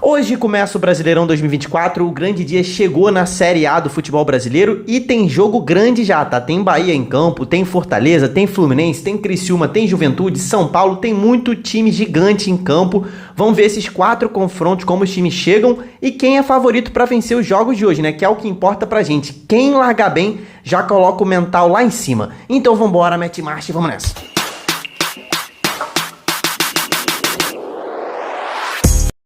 Hoje começa o Brasileirão 2024, o grande dia chegou na Série A do futebol brasileiro e tem jogo grande já, tá? Tem Bahia em campo, tem Fortaleza, tem Fluminense, tem Criciúma, tem Juventude, São Paulo, tem muito time gigante em campo. Vamos ver esses 4 confrontos, como os times chegam e quem é favorito para vencer os jogos de hoje, né? Que é o que importa pra gente. Quem largar bem já coloca o mental lá em cima. Então vambora, mete marcha e vamos nessa.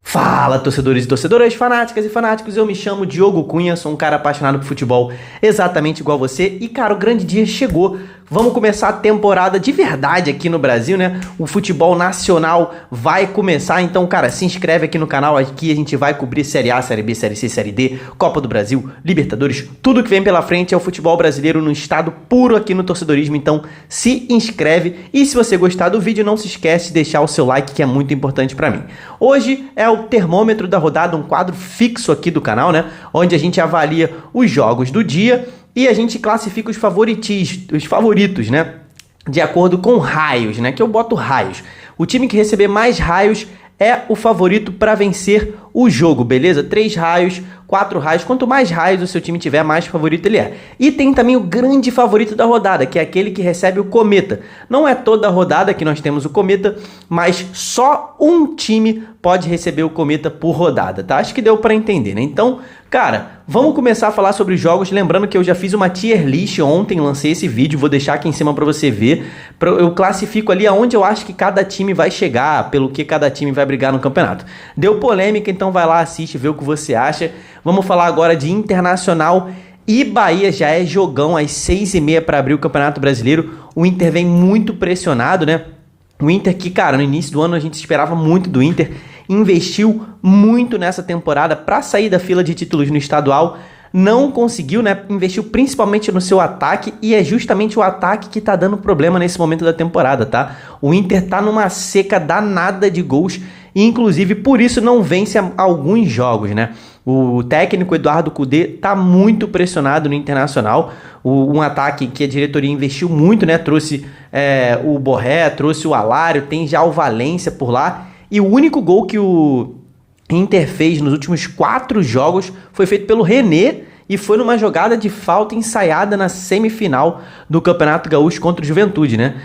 Fala, torcedores e torcedoras, fanáticas e fanáticos, eu me chamo Diogo Cunha, sou um cara apaixonado por futebol exatamente igual você e, cara, o grande dia chegou. Vamos começar a temporada de verdade aqui no Brasil, né? O futebol nacional vai começar, então, cara, se inscreve aqui no canal, aqui a gente vai cobrir Série A, Série B, Série C, Série D, Copa do Brasil, Libertadores, tudo que vem pela frente é o futebol brasileiro no estado puro aqui no torcedorismo, então se inscreve e se você gostar do vídeo, não se esquece de deixar o seu like, que é muito importante pra mim. Hoje é o termômetro da rodada, um quadro fixo aqui do canal, né? Onde a gente avalia os jogos do dia e a gente classifica os favoritos, né? De acordo com raios, né? Que eu boto raios. O time que receber mais raios é o favorito para vencer o jogo, beleza? 3 raios, 4 raios. Quanto mais raios o seu time tiver, mais favorito ele é. E tem também o grande favorito da rodada, que é aquele que recebe o Cometa. Não é toda a rodada que nós temos o Cometa, mas só um time pode receber o Cometa por rodada, tá? Acho que deu para entender, né? Então, cara, vamos começar a falar sobre os jogos. Lembrando que eu já fiz uma tier list ontem, lancei esse vídeo, vou deixar aqui em cima para você ver. Eu classifico ali aonde eu acho que cada time vai chegar, pelo que cada time vai brigar no campeonato. Deu polêmica, então vai lá, assiste, vê o que você acha. Vamos falar agora de Internacional e Bahia, já é jogão às 6h30 para abrir o Campeonato Brasileiro. O Inter vem muito pressionado, né? O Inter que, cara, no início do ano a gente esperava muito do Inter, investiu muito nessa temporada para sair da fila de títulos no estadual, não conseguiu, né? Investiu principalmente no seu ataque e é justamente o ataque que tá dando problema nesse momento da temporada, tá? O Inter tá numa seca danada de gols e inclusive por isso não vence alguns jogos, né? O técnico Eduardo Cudê tá muito pressionado no Internacional, um ataque que a diretoria investiu muito, né? Trouxe o Borré, trouxe o Alário, tem já o Valência por lá. E o único gol que o Inter fez nos últimos 4 jogos foi feito pelo René e foi numa jogada de falta ensaiada na semifinal do Campeonato Gaúcho contra o Juventude, né?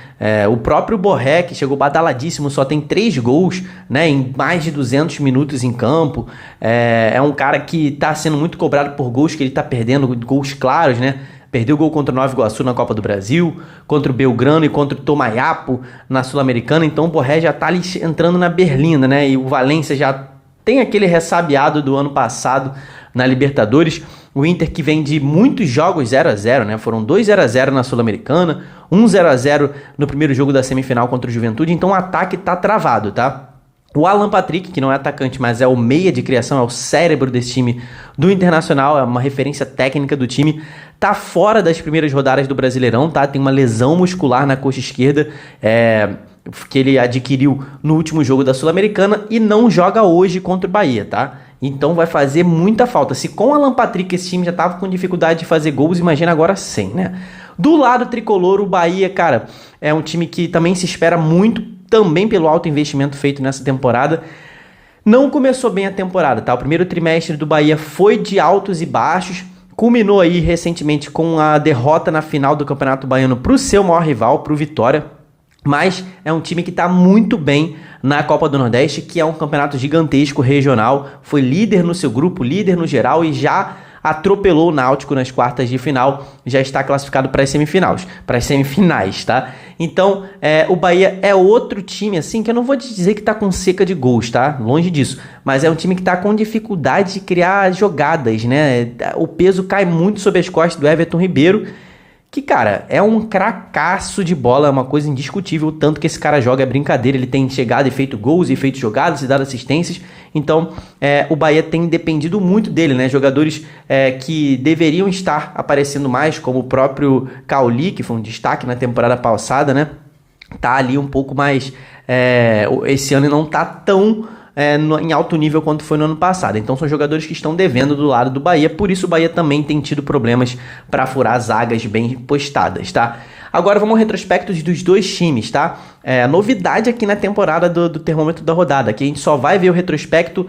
O próprio Borré, que chegou badaladíssimo, só tem 3 gols, né, em mais de 200 minutos em campo. É um cara que está sendo muito cobrado por gols que ele está perdendo, gols claros, né? Perdeu o gol contra o Nova Iguaçu na Copa do Brasil, contra o Belgrano e contra o Tomayapo na Sul-Americana. Então o Borré já tá ali entrando na berlinda, né? E o Valência já tem aquele ressabiado do ano passado na Libertadores. O Inter que vem de muitos jogos 0-0, né? Foram 2 0-0 na Sul-Americana, 1 0-0 no primeiro jogo da semifinal contra o Juventude. Então o ataque tá travado, tá? O Alan Patrick, que não é atacante, mas é o meia de criação, é o cérebro desse time do Internacional, é uma referência técnica do time, tá fora das primeiras rodadas do Brasileirão, tá? Tem uma lesão muscular na coxa esquerda, que ele adquiriu no último jogo da Sul-Americana e não joga hoje contra o Bahia, tá? Então vai fazer muita falta. Se com o Alan Patrick esse time já tava com dificuldade de fazer gols, imagina agora sem, né? Do lado tricolor, o Bahia, cara, é um time que também se espera muito, também pelo alto investimento feito nessa temporada. Não começou bem a temporada, tá? O primeiro trimestre do Bahia foi de altos e baixos, culminou aí recentemente com a derrota na final do Campeonato Baiano para o seu maior rival, para o Vitória, mas é um time que está muito bem na Copa do Nordeste, que é um campeonato gigantesco, regional, foi líder no seu grupo, líder no geral e já atropelou o Náutico nas quartas de final, já está classificado para as semifinais, tá? Então, o Bahia é outro time, assim, que eu não vou te dizer que tá com seca de gols, tá? Longe disso. Mas é um time que tá com dificuldade de criar jogadas, né? O peso cai muito sobre as costas do Everton Ribeiro, que, cara, é um cracaço de bola, é uma coisa indiscutível, tanto que esse cara joga, é brincadeira, ele tem chegado e feito gols, e feito jogadas, e dado assistências, então o Bahia tem dependido muito dele, né, jogadores que deveriam estar aparecendo mais, como o próprio Cauli, que foi um destaque na temporada passada, né, tá ali um pouco mais, esse ano não tá tão em alto nível quanto foi no ano passado. Então são jogadores que estão devendo do lado do Bahia, por isso o Bahia também tem tido problemas para furar zagas bem postadas, tá? Agora vamos ao retrospecto dos dois times, tá? Novidade aqui na temporada do termômetro da rodada, que a gente só vai ver o retrospecto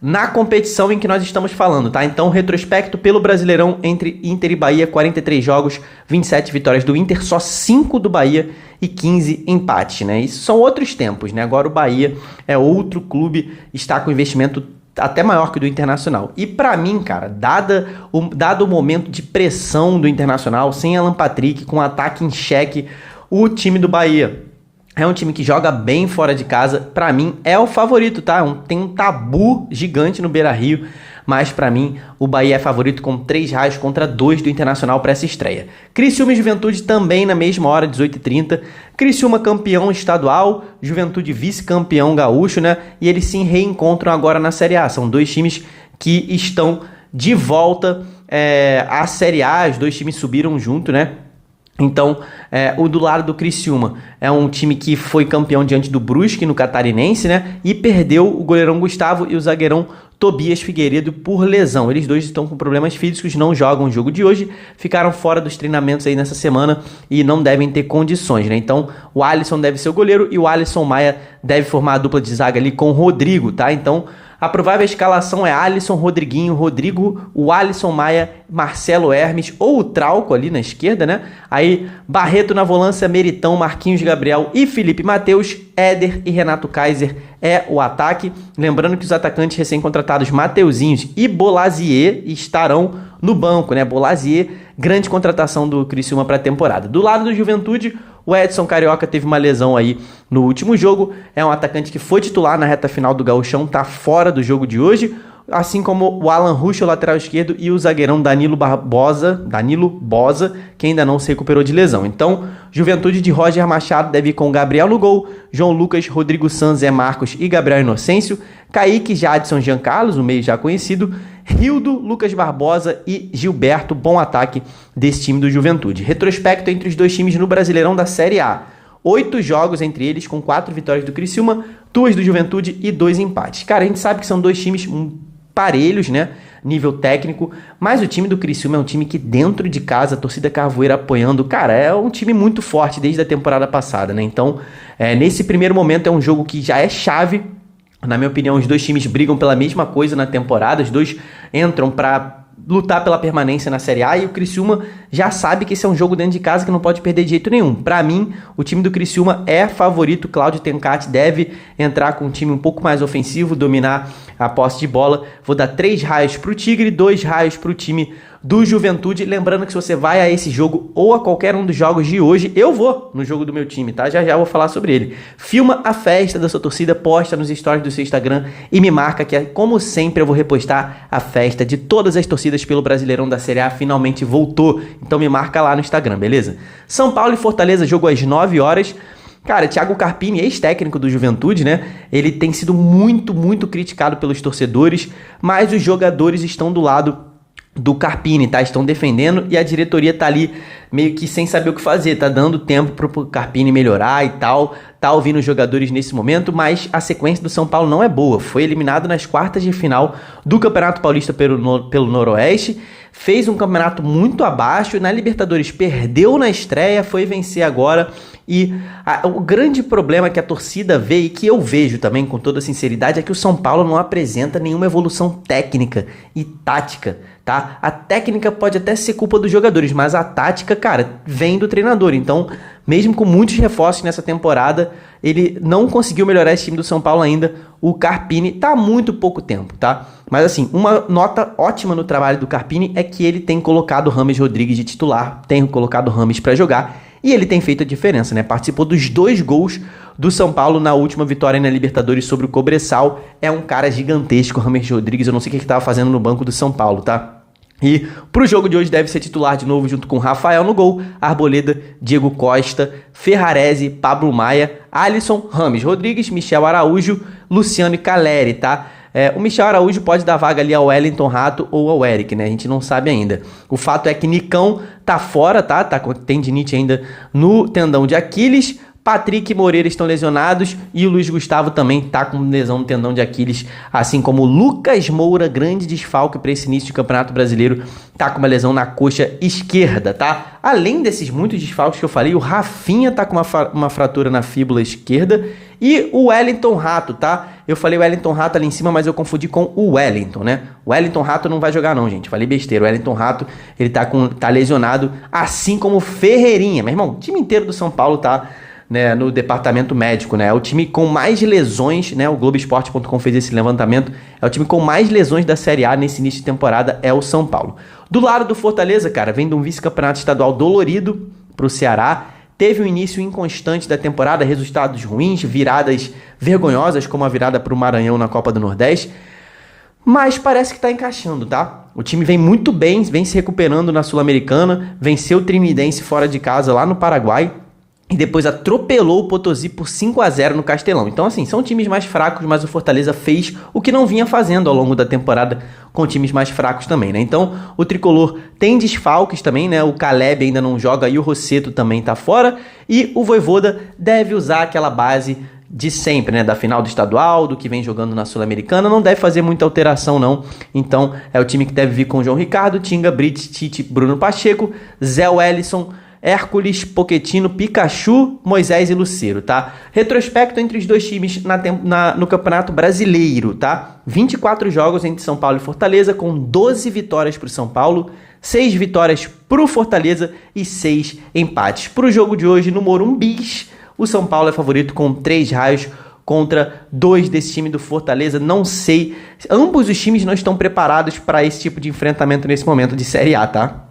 na competição em que nós estamos falando, tá? Então, retrospecto pelo Brasileirão entre Inter e Bahia, 43 jogos, 27 vitórias do Inter, só 5 do Bahia e 15 empates, né? Isso são outros tempos, né? Agora o Bahia é outro clube, está com investimento até maior que o do Internacional. E pra mim, cara, dado o momento de pressão do Internacional, sem Alan Patrick, com o ataque em xeque, o time do Bahia é um time que joga bem fora de casa. Pra mim, é o favorito, tá? Tem um tabu gigante no Beira-Rio, mas pra mim, o Bahia é favorito com 3 raios contra 2 do Internacional para essa estreia. Criciúma e Juventude também na mesma hora, 18h30. Criciúma campeão estadual, Juventude vice-campeão gaúcho, né? E eles se reencontram agora na Série A. São 2 times que estão de volta à Série A. Os 2 times subiram junto, né? Então, o do lado do Criciúma é um time que foi campeão diante do Brusque no Catarinense, né? E perdeu o goleirão Gustavo e o zagueirão Tobias Figueiredo por lesão. Eles 2 estão com problemas físicos, não jogam o jogo de hoje, ficaram fora dos treinamentos aí nessa semana e não devem ter condições, né? Então, o Alisson deve ser o goleiro e o Alisson Maia deve formar a dupla de zaga ali com o Rodrigo, tá? Então, a provável escalação é Alisson, Rodriguinho, Rodrigo, o Alisson Maia, Marcelo Hermes ou o Trauco ali na esquerda, né? Aí Barreto na volância, Meritão, Marquinhos Gabriel e Felipe Matheus, Éder e Renato Kaiser é o ataque. Lembrando que os atacantes recém-contratados Mateuzinhos e Bolazier estarão no banco, né? Bolazier, grande contratação do Criciúma para a temporada. Do lado do Juventude, o Edson Carioca teve uma lesão aí no último jogo, é um atacante que foi titular na reta final do Gauchão, tá fora do jogo de hoje, assim como o Alan Ruschel, lateral esquerdo, e o zagueirão Danilo Bosa, que ainda não se recuperou de lesão. Então, Juventude de Roger Machado deve ir com Gabriel no gol, João Lucas, Rodrigo Sanz, Zé Marcos e Gabriel Inocêncio, Kaique, Jadson, Jean Carlos, o meio já conhecido, Rildo, Lucas Barbosa e Gilberto, bom ataque desse time do Juventude. Retrospecto entre os 2 times no Brasileirão da Série A. 8 jogos entre eles, com 4 vitórias do Criciúma, 2 do Juventude e 2 empates. Cara, a gente sabe que são 2 times parelhos, né? Nível técnico, mas o time do Criciúma é um time que dentro de casa, a torcida carvoeira apoiando, cara, é um time muito forte desde a temporada passada, né? Então, nesse primeiro momento é um jogo que já é chave. Na minha opinião, os 2 times brigam pela mesma coisa na temporada, os 2 entram para lutar pela permanência na Série A e o Criciúma já sabe que esse é um jogo dentro de casa que não pode perder de jeito nenhum. Para mim, o time do Criciúma é favorito, Cláudio Tencati deve entrar com um time um pouco mais ofensivo, dominar a posse de bola. Vou dar 3 raios pro Tigre, 2 raios pro time do Juventude. Lembrando que se você vai a esse jogo ou a qualquer um dos jogos de hoje, eu vou no jogo do meu time, tá? Já já vou falar sobre ele. Filma a festa da sua torcida, posta nos stories do seu Instagram e me marca que, como sempre, eu vou repostar a festa de todas as torcidas pelo Brasileirão da Série A. Finalmente voltou, então me marca lá no Instagram, beleza? São Paulo e Fortaleza, jogo às 9 horas. Cara, Thiago Carpini, ex-técnico do Juventude, né? Ele tem sido muito criticado pelos torcedores, mas os jogadores estão do lado do Carpini, tá? Estão defendendo e a diretoria tá ali meio que sem saber o que fazer, tá dando tempo pro Carpini melhorar e tal, tá ouvindo os jogadores nesse momento, mas a sequência do São Paulo não é boa. Foi eliminado nas quartas de final do Campeonato Paulista pelo Noroeste, fez um campeonato muito abaixo, na Libertadores perdeu na estreia, foi vencer agora. E o grande problema que a torcida vê e que eu vejo também com toda sinceridade é que o São Paulo não apresenta nenhuma evolução técnica e tática, tá? A técnica pode até ser culpa dos jogadores, mas a tática, cara, vem do treinador. Então, mesmo com muitos reforços nessa temporada, ele não conseguiu melhorar esse time do São Paulo ainda. O Carpini tá há muito pouco tempo, tá? Mas assim, uma nota ótima no trabalho do Carpini é que ele tem colocado o Rames Rodrigues de titular, tem colocado o Rames para jogar. E ele tem feito a diferença, né? Participou dos 2 gols do São Paulo na última vitória na Libertadores sobre o Cobressal. É um cara gigantesco, o Rames Rodrigues. Eu não sei o que ele estava fazendo no banco do São Paulo, tá? E pro jogo de hoje deve ser titular de novo junto com Rafael no gol, Arboleda, Diego Costa, Ferrarese, Pablo Maia, Alisson, Rames Rodrigues, Michel Araújo, Luciano e Caleri, tá? O Michel Araújo pode dar vaga ali ao Wellington Rato ou ao Eric, né? A gente não sabe ainda. O fato é que Nicão tá fora, tá? Tá com tendinite ainda no tendão de Aquiles. Patrick e Moreira estão lesionados e o Luiz Gustavo também tá com lesão no tendão de Aquiles, assim como o Lucas Moura, grande desfalque para esse início de Campeonato Brasileiro, tá com uma lesão na coxa esquerda, tá? Além desses muitos desfalques que eu falei, o Rafinha tá com uma fratura na fíbula esquerda e o Wellington Rato, tá? Eu falei Wellington Rato ali em cima, mas eu confundi com o Wellington, né? O Wellington Rato não vai jogar não, gente. Falei besteira. O Wellington Rato, ele tá lesionado, assim como o Ferreirinha. Meu irmão, o time inteiro do São Paulo tá, né, no departamento médico, né? É o time com mais lesões, né? O Globoesporte.com fez esse levantamento. É o time com mais lesões da Série A nesse início de temporada, é o São Paulo. Do lado do Fortaleza, cara, vem de um vice-campeonato estadual dolorido pro Ceará. Teve um início inconstante da temporada, resultados ruins, viradas vergonhosas, como a virada pro Maranhão na Copa do Nordeste. Mas parece que tá encaixando, tá? O time vem muito bem, vem se recuperando na Sul-Americana, venceu o Trinidense fora de casa lá no Paraguai. E depois atropelou o Potosí por 5-0 no Castelão. Então, assim, são times mais fracos, mas o Fortaleza fez o que não vinha fazendo ao longo da temporada com times mais fracos também, né? Então, o Tricolor tem desfalques também, né? O Caleb ainda não joga e o Rosseto também tá fora. E o Vojvoda deve usar aquela base de sempre, né? Da final do estadual, do que vem jogando na Sul-Americana. Não deve fazer muita alteração, não. Então, é o time que deve vir com João Ricardo, Tinga, Brits, Tite, Bruno Pacheco, Zé Wellison, Hércules, Pochettino, Pikachu, Moisés e Lucero, tá? Retrospecto entre os dois times no Campeonato Brasileiro, tá? 24 jogos entre São Paulo e Fortaleza, com 12 vitórias para o São Paulo, 6 vitórias para o Fortaleza e 6 empates. Para o jogo de hoje, no Morumbi, o São Paulo é favorito com 3 raios contra 2 desse time do Fortaleza. Não sei, ambos os times não estão preparados para esse tipo de enfrentamento nesse momento de Série A, tá?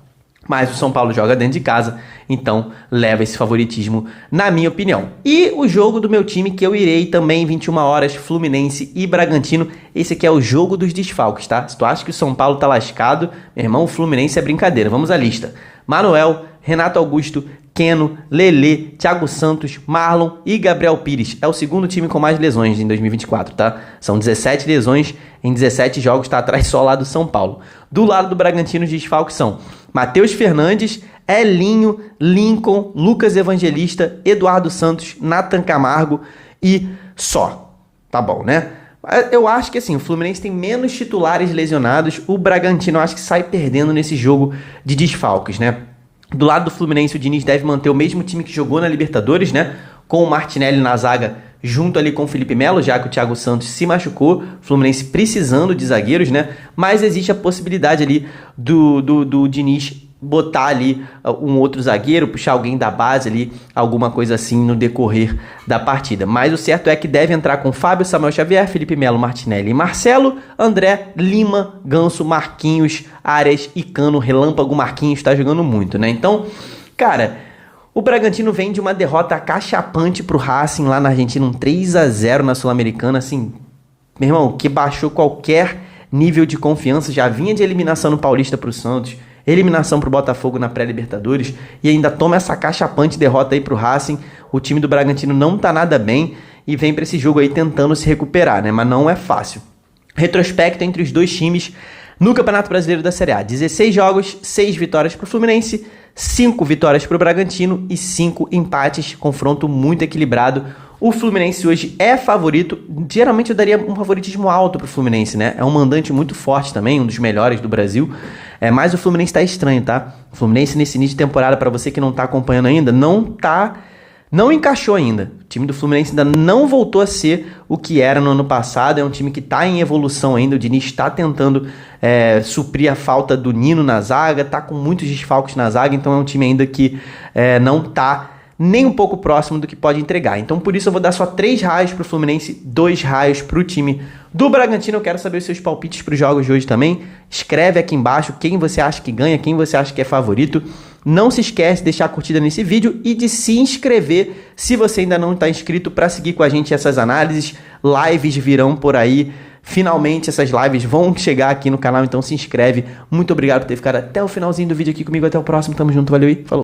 Mas o São Paulo joga dentro de casa, então leva esse favoritismo, na minha opinião. E o jogo do meu time, que eu irei também 21 horas, Fluminense e Bragantino. Esse aqui é o jogo dos desfalques, tá? Se tu acha que o São Paulo tá lascado, meu irmão, o Fluminense é brincadeira. Vamos à lista. Manuel, Renato Augusto, Keno, Lelê, Thiago Santos, Marlon e Gabriel Pires. É o segundo time com mais lesões em 2024, tá? São 17 lesões em 17 jogos, tá atrás só lá do São Paulo. Do lado do Bragantino, os desfalques são Matheus Fernandes, Elinho, Lincoln, Lucas Evangelista, Eduardo Santos, Nathan Camargo e só. Tá bom, né? Eu acho que assim, o Fluminense tem menos titulares lesionados, o Bragantino eu acho que sai perdendo nesse jogo de desfalques, né? Do lado do Fluminense, o Diniz deve manter o mesmo time que jogou na Libertadores, né? Com o Martinelli na zaga, junto ali com o Felipe Melo, já que o Thiago Santos se machucou, o Fluminense precisando de zagueiros, né? Mas existe a possibilidade ali do Diniz botar ali um outro zagueiro, puxar alguém da base ali, alguma coisa assim no decorrer da partida. Mas o certo é que deve entrar com Fábio, Samuel Xavier, Felipe Melo, Martinelli e Marcelo, André, Lima, Ganso, Marquinhos, Arias e Cano. Relâmpago Marquinhos tá jogando muito, né? Então, cara, o Bragantino vem de uma derrota acachapante pro Racing lá na Argentina, um 3-0 na Sul-Americana, assim, meu irmão, que baixou qualquer nível de confiança. Já vinha de eliminação no Paulista pro Santos, eliminação pro Botafogo na pré-Libertadores e ainda toma essa cachapante derrota aí pro Racing. O time do Bragantino não tá nada bem e vem pra esse jogo aí tentando se recuperar, né? Mas não é fácil. Retrospecto entre os dois times no Campeonato Brasileiro da Série A: 16 jogos, 6 vitórias pro Fluminense, 5 vitórias pro Bragantino e 5 empates. Confronto muito equilibrado. O Fluminense hoje é favorito. Geralmente eu daria um favoritismo alto pro Fluminense, né? É um mandante muito forte também, um dos melhores do Brasil. Mas o Fluminense tá estranho, tá? O Fluminense nesse início de temporada, para você que não tá acompanhando ainda, não encaixou ainda. O time do Fluminense ainda não voltou a ser o que era no ano passado. É um time que tá em evolução ainda. O Diniz está tentando suprir a falta do Nino na zaga, tá com muitos desfalques na zaga, então é um time ainda que não tá nem um pouco próximo do que pode entregar. Então por isso eu vou dar só 3 raios pro Fluminense, 2 raios pro time do Bragantino. Eu quero saber os seus palpites para os jogos de hoje também. Escreve aqui embaixo quem você acha que ganha, quem você acha que é favorito. Não se esquece de deixar a curtida nesse vídeo e de se inscrever se você ainda não está inscrito, para seguir com a gente essas análises. Lives virão por aí. Finalmente essas lives vão chegar aqui no canal, então se inscreve. Muito obrigado por ter ficado até o finalzinho do vídeo aqui comigo. Até o próximo, tamo junto, valeu e falou!